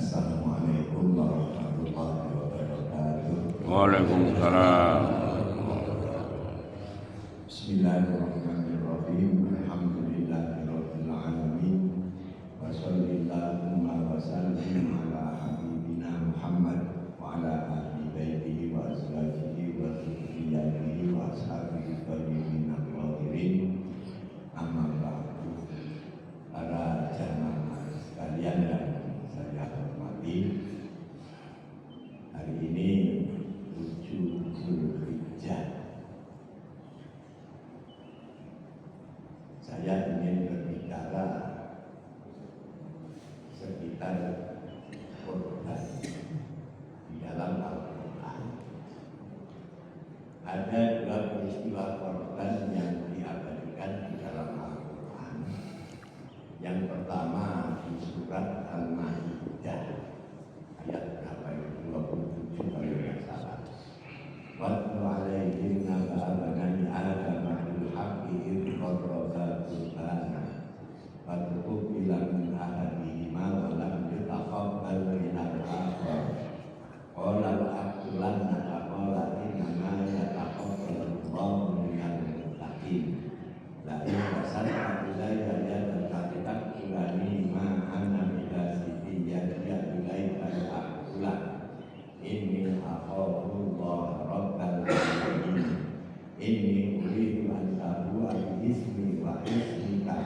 Assalamualaikum warahmatullahi wabarakatuh. Waalaikumsalam. Bismillahirrahmanirrahim. Alhamdulillahirabbil alamin. Wa sallallahu wa sallim ala habibina Muhammad wa ala ahli baitihi wa azwajihi wa dzurriyyatihi wa ashabihi thayyibin at-thahirin. Amma ba'du. Para jamaah sekalian yang saya hormati, hari ini 7 Zulhijjah. Saya ingin berbicara sekitar korban di dalam Al-Quran. Ada dua peristiwa korban yang diabadikan di dalam Al-Quran. Yang pertama di surat Al-Maidah ayat berapa itu? 27 kalau tidak salah. Watlu alaihim naba'a bani Adam bil haqqi idh qarraba qurbana fatuqbila min ahadihima wa lam yutaqabbal min al-akhar qala la'aqtulanna qala innama yataqabbalu Allahu minal muttaqin la in tasaddaqa ilayya yadan fataqulani ma ana bidasiti yadiya ilayka la'aqulan inni akhafullaha rabbal alamin inni uridu an tabu'a bi-ismi wa ismika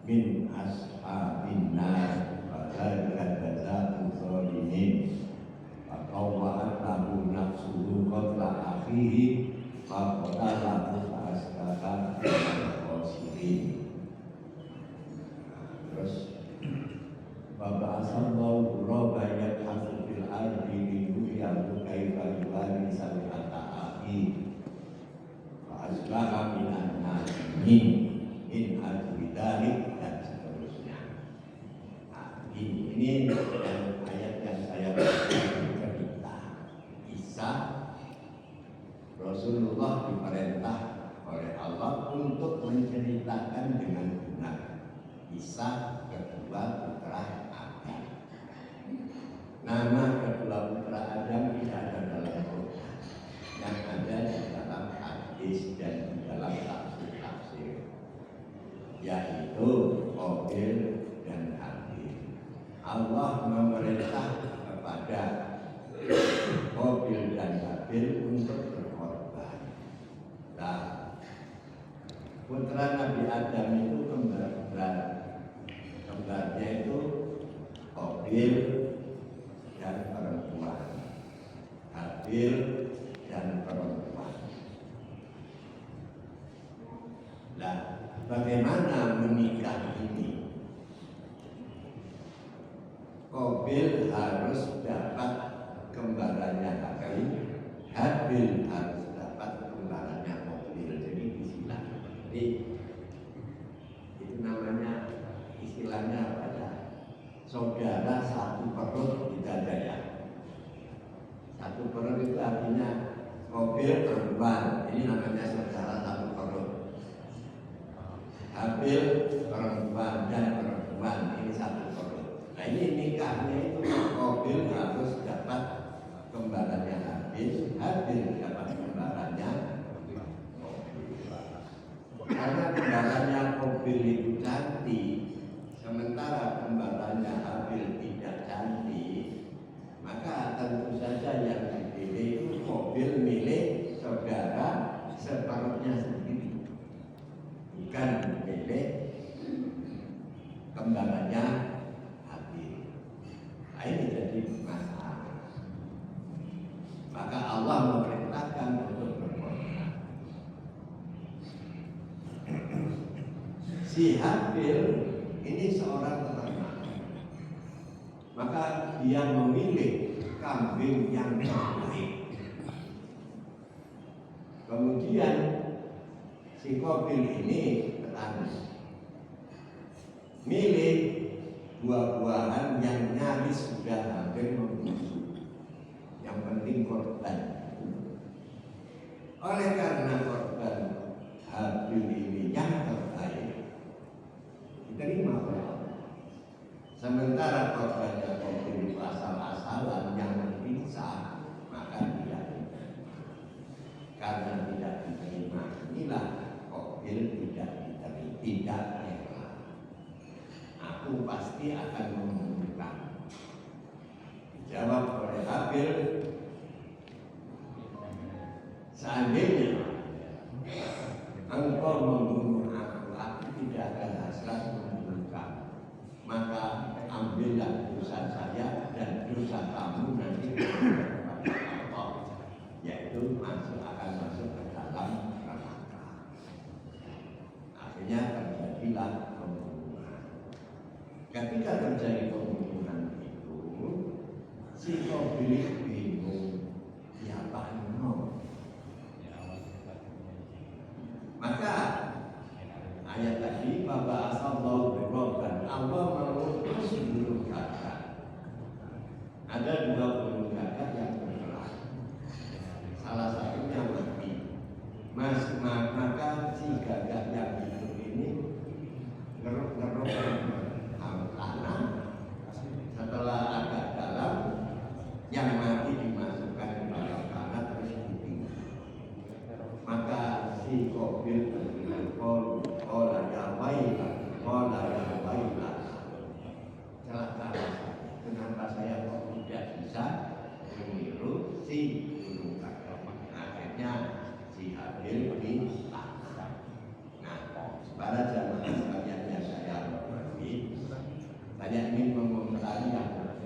min ashabin nar wa dzalika jazaa'u dzalimin wa qawwa'at lahu nafsuhu qatla akhihi fa qatalahu fa asbaha minal khasirin. Terus Bapak Asallahu Ghuraba yabhasu fil ardi liyuriyahu kaifa yuwari sawata akhi fa asbaha minan nadimin in al-bidalik dan seterusnya. Nah, ini ayat yang saya cerita kisah Rasulullah diperintah oleh Allah untuk menceritakan dengan benar kisah kedua putra Adam. Nama kedua putra Adam tidak ada dalam Quran, yang ada di dalam hadis dan di dalam tafsir-tafsir, yaitu Qabil dan Habil. Allah memerintah kepada Qabil dan Habil untuk berkorban. Nah, putra Nabi Adam itu kembarnya itu Qabil dan perempuan, Habil dan perempuan. Nah, bagaimana menikah ini? Qabil harus dapat kembarannya Habil, Habil harus dapat kembarannya Qabil. Jadi istilah seperti itu namanya, istilahnya apa ya? Saudara satu perut di dada ya. Satu perut itu artinya Qabil perempuan, ini namanya saudara satu perut. Habil perempuan dan perempuan, ini satu perut. Nah, ini nikahnya itu Qabil harus dapat kembarannya Habil, Habil dapat kembarannya Qabil. Karena kembarannya Qabil itu cantik, sementara kembarannya Habil tidak cantik, maka tentu saja yang dipilih itu Qabil milik saudara seperutnya sendiri, bukan milik kembarannya Habil. Nah, ini jadi masalah. Maka Allah memerintahkan untuk berkorban. Si Habil ini seorang peternak, maka dia memilih kambing yang terbaik. Kemudian si Qabil ini petani, milih buah-buahan yang nyaris sudah hampir membusuk. Yang penting korban. Oleh karena korban Habil ini yang terbaik, diterima oleh Allah. Sementara korbannya Qabil asal-asalan yang terpisah, maka tidak diterima. Karena tidak diterima inilah Qabil tidak diterima, tidak rela. Aku pasti akan membunuhkan. Dijawab oleh Habil, seandainya engkau membunuh aku tidak akan hasrat membunuh kamu. Maka ambillah dosa saya dan dosa kamu nanti kepada Allah, yaitu akan masuk ke dalam neraka. Akhirnya terjadilah pembunuhan. Ketika terjadi pembunuhan itu, si Qabil bingung, ya Pak No. Maka ayat tadi Bapak Asallahu berrokan Allah mengutus burung gagak. Ada 2 burung gagak yang berperang. Salah satunya mati. Maka si gagak yang hidup ini ngeruk-ngeruk tanah. Setelah agak dalam, yang mati dimasukkan ke dalam tanah terus ditinggal. Maka si Qabil Qala ya wailah celaka saya. Kenapa saya kok tidak bisa meniru si burung gagak? Akhirnya si Habil ditangkap. Nah, para jamaah sekalian yang saya hormati, saya ingin mengomentari yang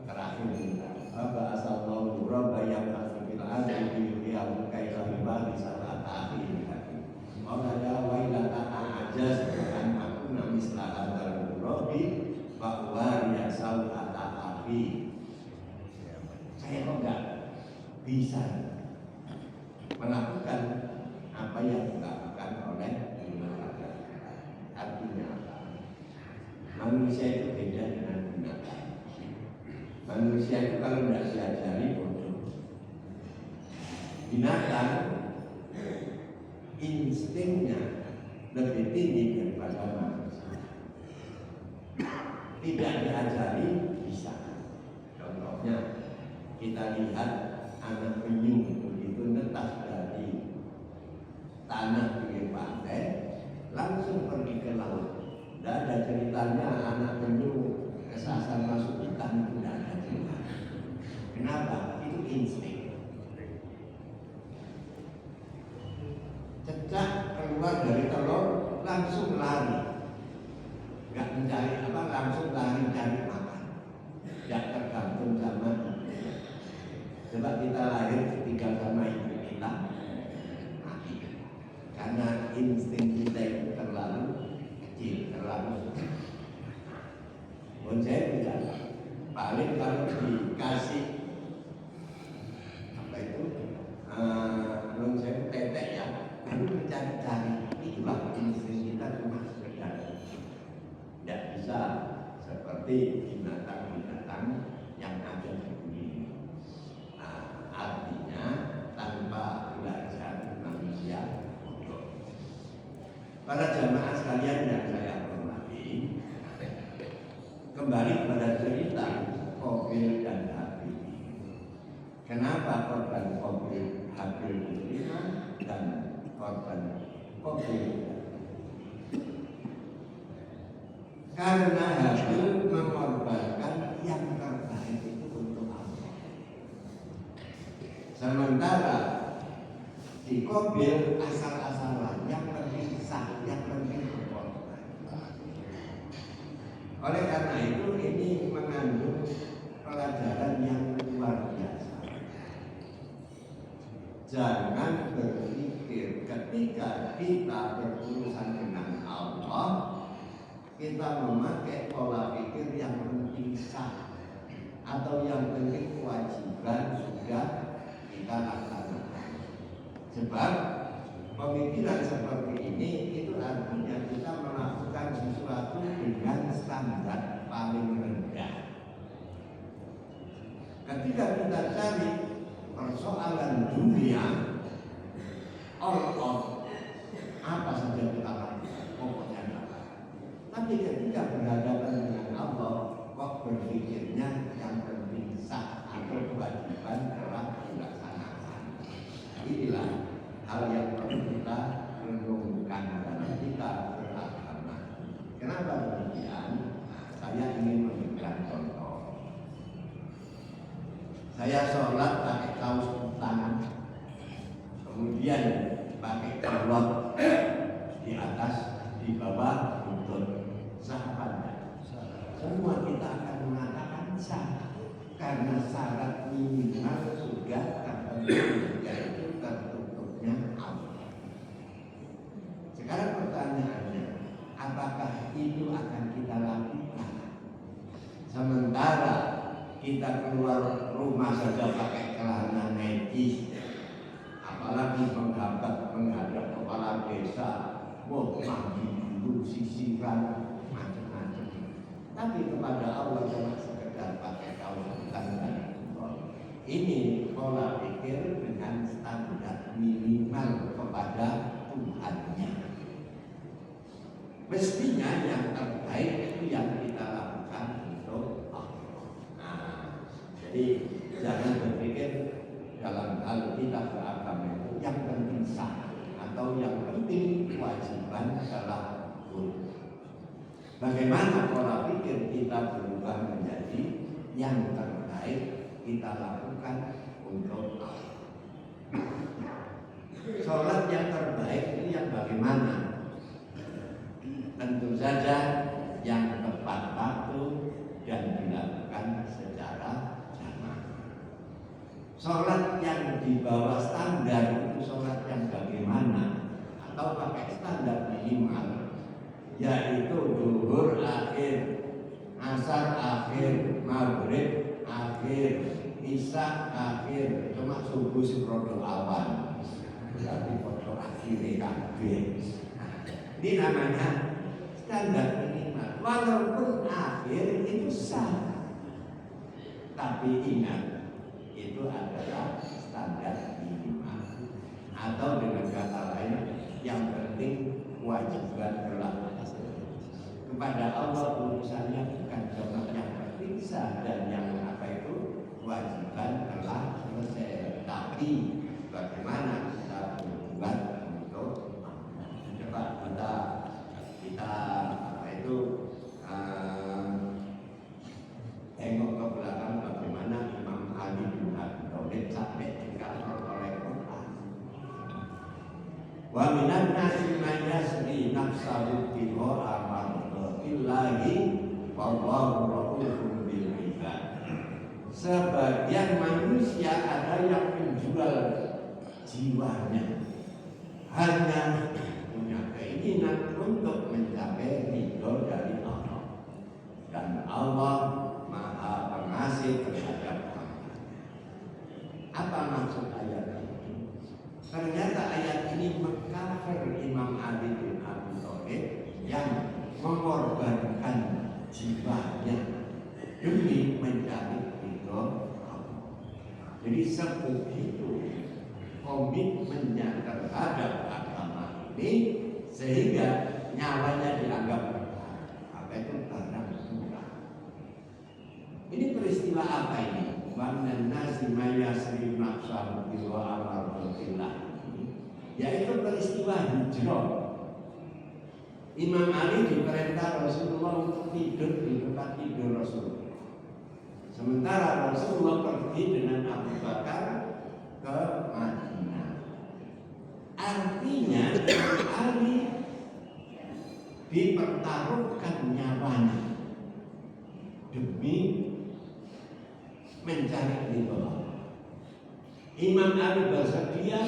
terakhir ini. Aba asallahu rabba yang fil ardi yang kaifa bali salat akhir. Allah ya wailata ajaz an akuna misla hadzal rabbi wa wariya sawata afi. Saya kok enggak bisa melakukan apa yang dilakukan oleh binatang. Artinya apa? Manusia itu beda dengan binatang. Manusia itu kalau tidak diajari bodoh. Binatang instingnya lebih tinggi daripada manusia. Tidak diajari bisa. Contohnya kita lihat anak penyu begitu netas dari tanah pinggir pantai langsung pergi ke laut. Tidak ada ceritanya anak penyu kesasar masuk hutan, itu tidak ada cerita. Kenapa? Itu insting. Sejak keluar dari telur langsung lari, nggak mencari apa, langsung lari cari makan. Tidak tergantung sama ibu. Sebab kita lahir tinggal sama ibu kita mati. Karena insting kita itu terlalu kecil, terlalu. Saya tidak. Paling kalau dikasih apa itu, saya tetek ya. Lalu mencari-cari, itulah insting kita cuma sekedar. Tidak bisa seperti binatang-binatang yang ada di bumi ini. Artinya tanpa belajar manusia bodoh. Para jamaah sekalian yang saya hormati, kembali pada cerita Qabil dan Habil. Kenapa korban Qabil Habil diterima dan korban Qabil? Karena Habil mengorbankan yang terbaik itu untuk Allah. Sementara si Qabil asal-asalan yang terpisah, yang penting berkorban. Oleh karena itu ini mengandung pelajaran yang luar biasa. Jangan berpikir ketika kita berurusan dengan Allah, kita memakai pola pikir yang terpisah atau yang penting kewajiban sudah kita laksanakan. Sebab pemikiran seperti ini itu artinya kita melakukan sesuatu dengan standar paling rendah. Ketika kita cari persoalan dunia, all apa saja kita lakukan, pokoknya apa. Tapi ketika berhadapan dengan Allah, demikian, saya ingin memberikan contoh. Saya sholat pakai kaos kutang, kemudian pakai kalot di atas, di bawah lutut. Sah apa enggak? Semua kita akan mengatakan sah, karena syarat minimal sudah terpenuhi, yaitu tertutupnya aurat. Sekarang pertanyaannya, apakah itu akan kita lakukan? Sementara kita keluar rumah saja pakai celana necis, apalagi menghadap kepala desa, mandi dulu, sisiran, macam-macam. Tapi kepada Allah cuma sekedar pakai kaos kutang dan kurung. Ini pola pikir dengan standar minimal kepada Tuhannya. Mestinya yang terbaik itu yang kita lakukan untuk Allah. Nah, jadi jangan berpikir dalam hal kita beragama itu yang penting sah atau yang penting kewajiban adalah hukum. Bagaimana pola pikir kita berubah menjadi yang terbaik kita lakukan untuk Allah. Sholat yang terbaik itu yang bagaimana? Tentu saja yang tepat waktu dan dilakukan secara jamaah. Sholat yang di bawah standar itu sholat yang bagaimana? Atau pakai standar minimal, yaitu zuhur akhir, asar akhir, maghrib akhir, isya akhir, cuma subuh seprodo awal. Berarti foto akhirnya kabeh. Ini namanya standar minimal. Walaupun akhir itu sah, tapi ingat itu adalah standar minimal. Atau dengan kata lain, yang penting kewajiban berlaku. Kepada Allah urusannya bukan cuma yang penting sah dan yang apa itu kewajiban telah selesai. Tapi bagaimana kita berbuat untuk coba kita apa itu tengok ke belakang bagaimana Imam Ali bin Abi Thalib sampai dikantor oleh Quran. Wa minan nasi man yasri nafsahu biha Illahi wallahu rahufun bil ibad. Sebagian manusia ada yang menjual jiwanya hanya punya keinginan untuk mencapai ridho dari Allah, dan Allah Maha Pengasih terhadap hamba. Apa maksud ayat ini? Ternyata ayat ini mengkafir Imam Ali bin Abi Thalib yang mengorbankan jiwanya demi mencari ridho Allah. Jadi sebegitu komitmennya terhadap agama ini sehingga nyawanya dianggap apa itu barang murah. Ini peristiwa apa ini? Wanan nasi mayasri nafsahu wa amarulillah. Yaitu peristiwa hijrah. Imam Ali diperintah Rasulullah untuk tidur di tempat tidur Rasul. Sementara Rasulullah pergi dengan Abu Bakar ke Madinah. Artinya Imam Ali dipertaruhkan nyawanya demi mencari ridho Allah. Imam Ali bersedia,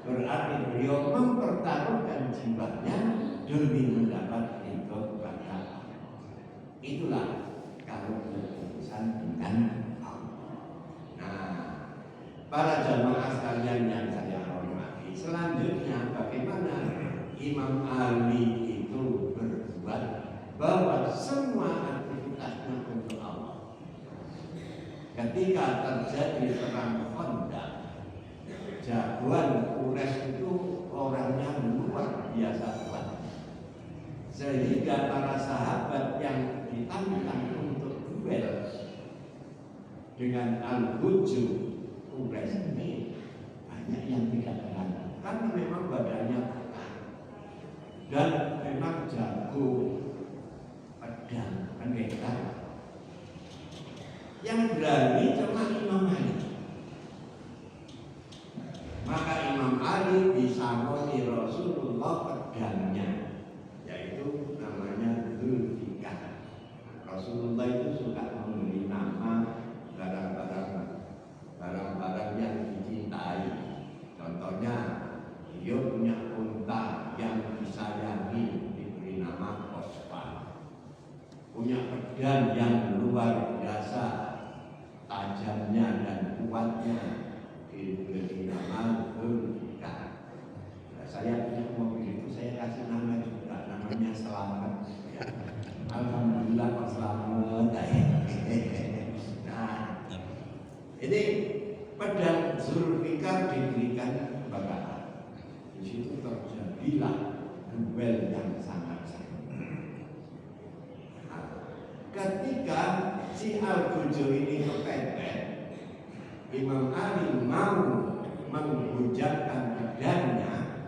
berarti beliau mempertaruhkan jiwanya demi mendapat ridho kepada Allah. Itulah kalau berurusan dengan Allah. Nah, para jamaah sekalian yang saya hormati, selanjutnya bagaimana Imam Ali itu berbuat bahwa semua aktivitasnya untuk Allah. Ketika terjadi perang Khandaq, jagoan Quraisy itu orangnya luar biasa kuat. Sehingga para sahabat yang ditantang untuk duel dengan Al-Hujju Quraisy ini banyak yang tidak berani karena memang badannya kokoh dan memang jago. Kan kita yang berani cuma Imam Ali. Maka Imam Ali disangoni Rasulullah pedangnya, yaitu namanya Dzulfikar. Rasulullah itu suka memberi nama barang-barang yang dicintai. Contohnya, dia punya unta yang disayangi, diberi nama Osman. Punya pedang yang luar biasa tajamnya dan kuatnya, diberi nama Dzulfikar. Nah, saya punya mobil itu saya kasih nama juga, namanya Selamat. Alhamdulillah Pak Selamat. Nah, ini pedang Dzulfikar diberikan kepada Ali. Di situ terjadilah duel yang sangat-sangat. Nah, ketika si Al-Bujo ini kepepet, Imam Ali mau menghujatkan pedangnya.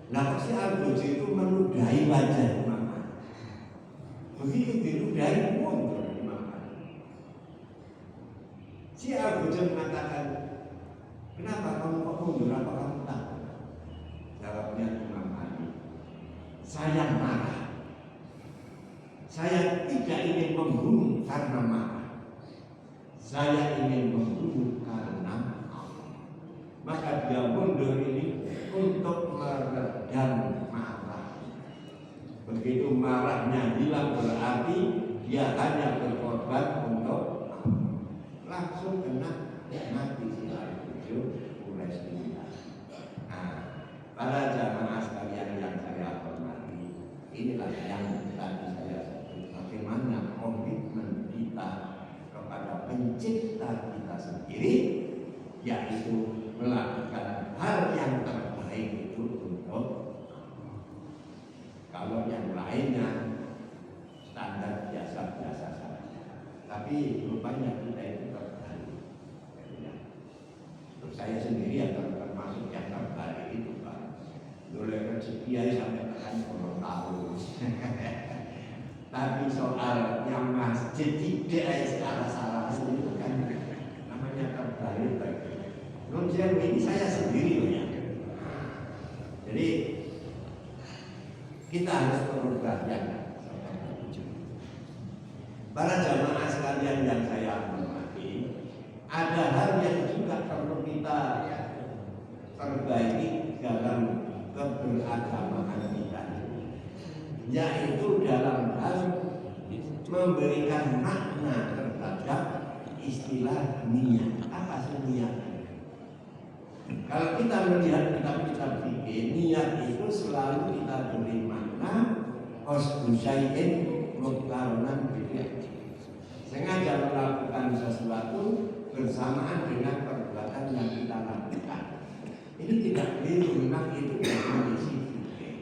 Nah, si Al-Bujo itu meludahi wajah Imam Ali. Begitu diludahi mundur Imam Ali. Si Al-Bujo mengatakan, kenapa kamu kok mundur? Apa kamu takut? Jawabnya Imam Ali, saya marah. Saya tidak ingin membunuh karena marah. Saya ingin membunuh karena Allah. Maka dia mundur ini untuk meredam marah. Begitu marahnya hilang berarti dia hanya berkorban untuk Allah. Langsung kena mati si Al-Bujo mulai sendiri. Nah, para jamaah sekalian yang saya hormati, inilah yang tadi saya sebut, bagaimana komitmen kita kepada pencipta kita sendiri, yaitu melakukan hal yang terbaik itu untuk kalau yang lainnya standar biasa-biasa saja. Tapi rupanya kita itu terbalik. Untuk saya sendiri yang termasuk yang terbalik itu Pak. Mulai rezeki sampai tekan 10 tahun. Tapi soal yang masjid tidak salah itu kan namanya terbalik lagi. Nunjau ini saya sendiri loh ya. Jadi kita harus merubah yang para jamaah sekalian yang saya hormati, ada hal yang juga perlu kita perbaiki dalam keberagamaan kita, yaitu dalam hal memberikan makna terhadap istilah niat. Apa sih niat? Kalau kita melihat kitab-kitab fikih, niat itu selalu kita beri makna qasdu syai'in muqtaronan bifi'li. Sengaja melakukan sesuatu bersamaan dengan perbuatan yang kita lakukan. Ini tidak keliru, memang itu definisi fikih.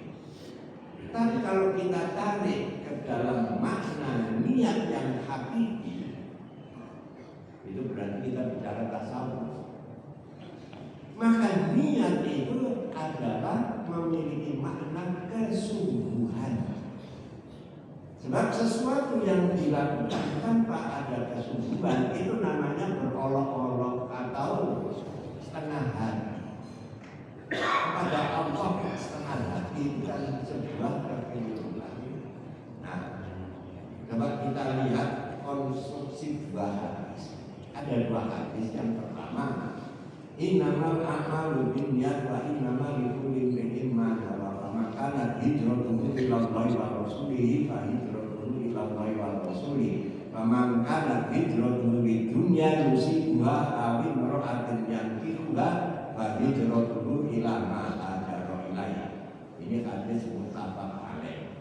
Tapi kalau kita tarik ke dalam makna niat yang hakiki, itu berarti kita bicara tasawuf. Maka niat itu adalah memiliki makna kesungguhan. Sebab sesuatu yang dilakukan tanpa ada kesungguhan itu namanya berolok-olok atau setengah hati. Kepada Allah setengah hati dan sebuah kekeliruan. Nah, coba kita lihat konstruksi dua hadis. Ada dua hadis. Yang pertama, innamal a'malu binniyat wa innamal likulli imri'in ma nawa. Maka hijratuhu ila Allah wa rasulihi fa hijratuhu ila Allah wa rasulihi. Faman kana hijratuhu lidunya yusibuha aw imra'atin yankihuha fa hijratuhu ila ma hajara ilaihi. Ini hadis muttafaq alaih.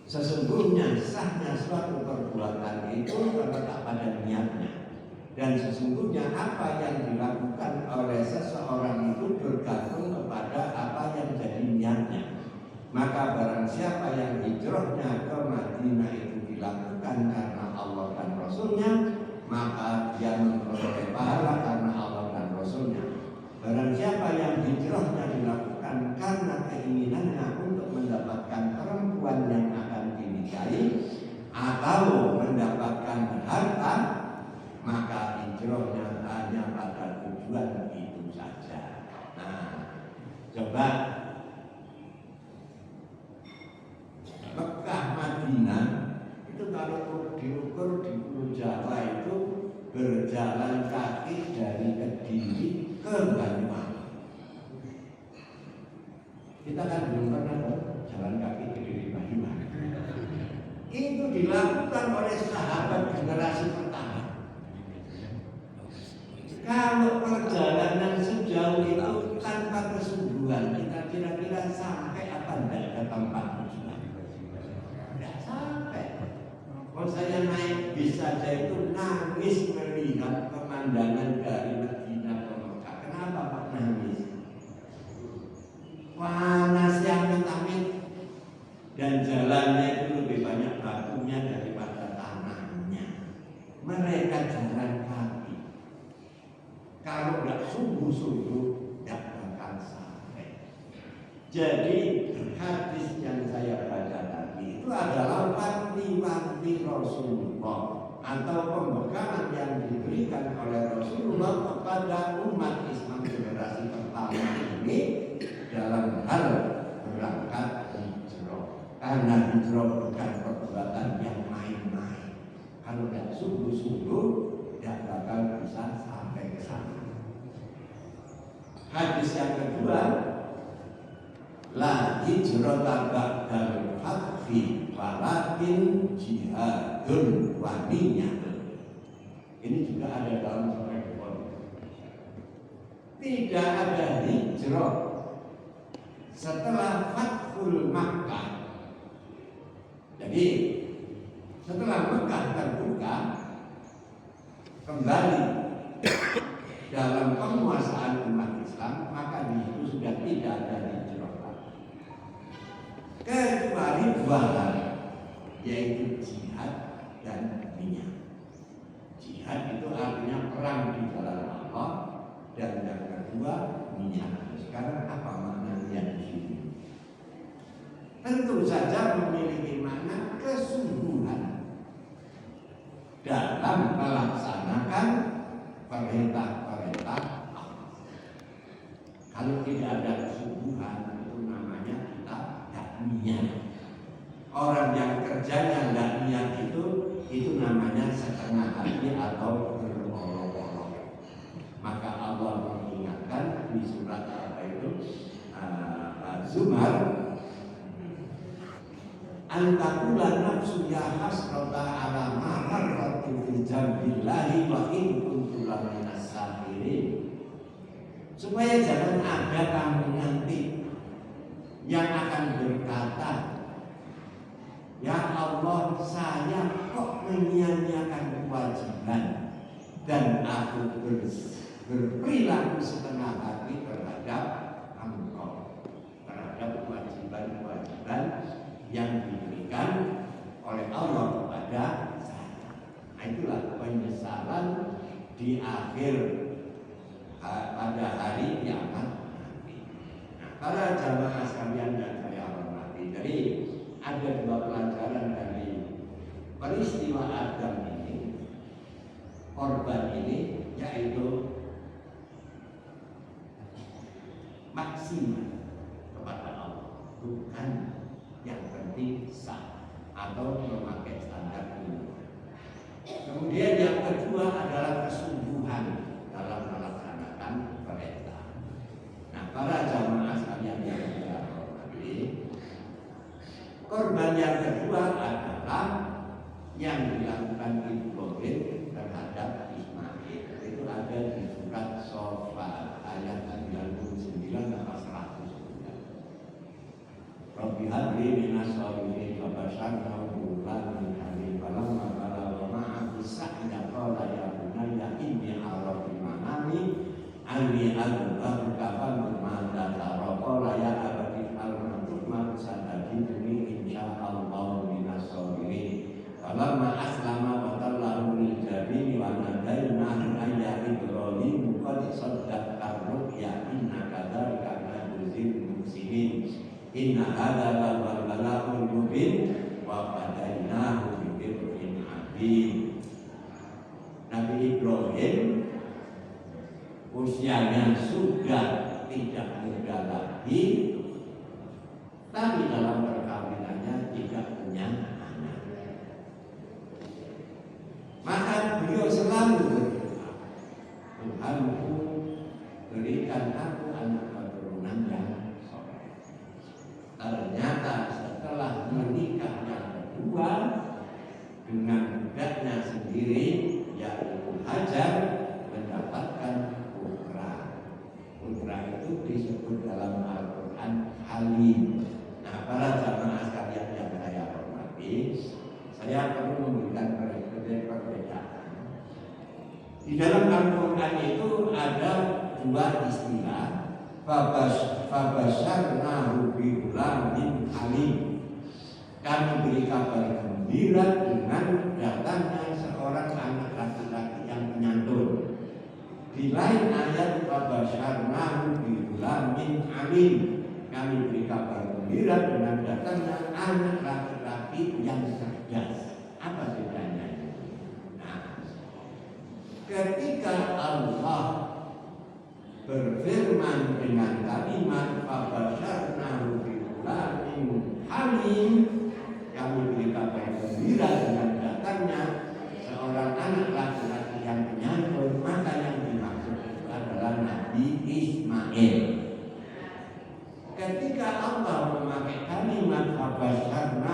Sesungguhnya sahnya suatu perbuatan itu terletak pada niatnya. Dan sesungguhnya apa yang dilakukan oleh seseorang itu bergantung kepada apa yang jadi niatnya. Maka barang siapa yang hijrahnya ke Madinah itu dilakukan karena Allah dan Rasulnya, maka dia memperoleh pahala karena Allah dan Rasulnya. Barang siapa yang hijrahnya dilakukan karena keinginannya untuk mendapatkan perempuan yang akan dinikahi, Kalau mendapatkan harta, maka hijrahnya hanya pada tujuan itu saja. Nah, coba Mekah Madinah itu kalau diukur di Pulau Jawa itu berjalan kaki dari Kediri ke Banyuwangi. Kita kan belum pernah jalan kaki Kediri Banyuwangi. Itu dilakukan oleh sahabat generasi pertama. Kalau perjalanan sejauh itu tanpa kesungguhan, kita kira-kira sampai apa enggak ke tempat tujuan? Tidak sampai. Kalau saya naik bis saja itu nangis melihat pemandangan dari Madinah ke Mekah. Kenapa Pak nangis? Panas yang amit dan jalannya itu lebih banyak batunya daripada tanahnya. Mereka jalan kaki. Kalau tidak sungguh-sungguh tidak akan sampai. Jadi hadis yang saya baca tadi itu adalah wanti-wanti Rasulullah atau pembekalan yang diberikan oleh Rasulullah kepada umat Islam generasi pertama ini dalam hal berangkat hijrah. Karena hijrah bukan perbuatan yang main-main. Kalau tidak sungguh-sungguh tidak bakal bisa sampai ke sana. Hadis yang kedua, la hijrata ba'dal fathi walakin jihadun wa niyyatun. Ini juga ada dalam Sahih Bukhari. Tidak ada hijrah setelah Fathul Makkah. Jadi setelah Mekah terbuka kembali dalam penguasaan umat Islam, maka di situ sudah tidak ada hijrah kecuali dua hal, yaitu jihad dan niat. Jihad itu artinya perang di jalan Allah, dan yang kedua niat. Sekarang apa makna niat di sini? Tentu saja memiliki makna kesungguhan dalam melaksanakan perintah-perintah Allah. Kalau tidak ada kesungguhan, itu namanya kita tidak niat. Orang yang kerjanya tidak niat itu namanya setengah hati atau berolok-olok. Maka Allah mengingatkan di surat apa itu Zumar, antakula nafsu ya hasrata ala ma harratu fi jambillahi wa in kuntu laminas sabirin. Supaya jangan ada kamu nanti yang akan berkata, ya Allah, saya kok menyia-nyiakan kewajiban dan aku berperilaku setengah hati terhadap Engkau, terhadap kewajiban-kewajiban yang diberikan oleh Allah kepada saya. Nah, itulah penyesalan di akhir pada hari kiamat nanti. Nah, para jamaah sekalian yang saya hormati, jadi ada dua pelajaran dari peristiwa Adam ini, korban ini, yaitu maksimal kepada Allah, bukan yang penting sah atau memakai standar ilmu. Kemudian yang kedua adalah kesungguhan dalam melaksanakan perintah. Nah, para jamaah sekalian yang saya hormati, korban yang kedua adalah yang dilakukan Ibrahim terhadap Ismail. Itu ada di surat Shofar ayat 99 sampai 109. Rabbi habli minas sholihin wa basyarnahu ghulamin halim falamma balagha ma'ahu sa'ya qala ya bunayya inni ara fil manami anni adbahuka famma tara qala ya abati al-ma tu'mar satajiduni insyaallahu minas sholihin. Falamma aslama wa tallahu lil jabini wa nadainahu ayya Ibrahim qad saddaqta ru'ya inna kadzalika najzil muhsinin. Inna hadza la bala'un mubin wa fadainahu bi dengan budaknya sendiri, yaitu Hajar, mendapatkan putra. Putra itu disebut dalam Al-Quran Halim. Nah, para jamaah sekalian yang saya hormati, saya perlu memberikan perbedaan. Di dalam Al-Quran itu ada dua istilah, fabasharnahu bigulamin halim. Kami beri kabar gembira dengan datangnya seorang anak laki-laki yang penyantun. Di lain ayat fabasharnahu bigulamin halim. Kami beri kabar gembira dengan datangnya anak laki